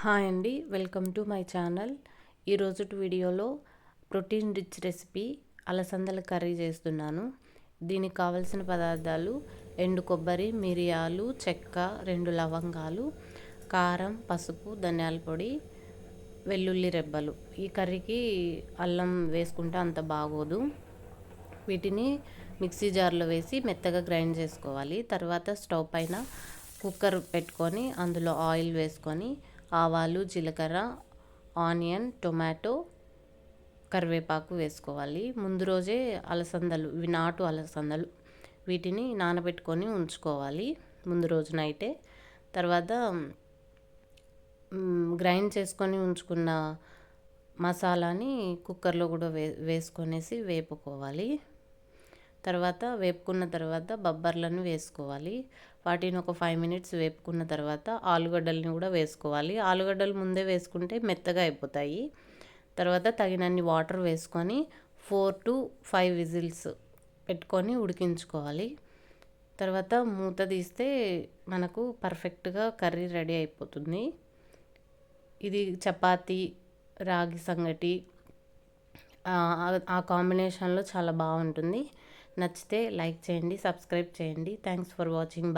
Hi అండి, welcome to my channel. ఈరోజు వీడియోలో ప్రోటీన్ రిచ్ రెసిపీ అలసందల కర్రీ చేస్తున్నాను. దీనికి కావలసిన పదార్థాలు: ఎండు కొబ్బరి, మిరియాలు, చెక్క, 2 లవంగాలు, కారం, పసుపు, ధనియాల పొడి, వెల్లుల్లి రెబ్బలు. ఈ కర్రీకి అల్లం వేసుకుంటే అంత బాగోదు. వీటిని మిక్సీ జార్లో వేసి మెత్తగా గ్రైండ్ చేసుకోవాలి. తర్వాత స్టవ్ పైన కుక్కర్ పెట్టుకొని అందులో ఆయిల్ వేసుకొని ఆవాలు, జీలకర్ర, ఆనియన్, టొమాటో, కరివేపాకు వేసుకోవాలి. ముందు రోజే అలసందలు, ఇవి నాటు అలసందలు, వీటిని నానబెట్టుకొని ఉంచుకోవాలి ముందు రోజు నైటే. తర్వాత గ్రైండ్ చేసుకొని ఉంచుకున్న మసాలాని కుక్కర్లో కూడా వేసుకొనేసి వేపుకోవాలి. తర్వాత వేపుకున్న తర్వాత బొబ్బర్లను వేసుకోవాలి. వాటిని ఒక 5 మినిట్స్ వేపుకున్న తర్వాత ఆలుగడ్డల్ని కూడా వేసుకోవాలి. ఆలుగడ్డలు ముందే వేసుకుంటే మెత్తగా అయిపోతాయి. తర్వాత తగినన్ని వాటర్ వేసుకొని 4 to 5 విజిల్స్ పెట్టుకొని ఉడికించుకోవాలి. తర్వాత మూత తీస్తే మనకు పర్ఫెక్ట్గా కర్రీ రెడీ అయిపోతుంది. ఇది చపాతీ, రాగి సంగటి ఆ కాంబినేషన్లో చాలా బాగుంటుంది. నచ్చితే లైక్ చేయండి, సబ్స్క్రైబ్ చేయండి. Thanks for watching.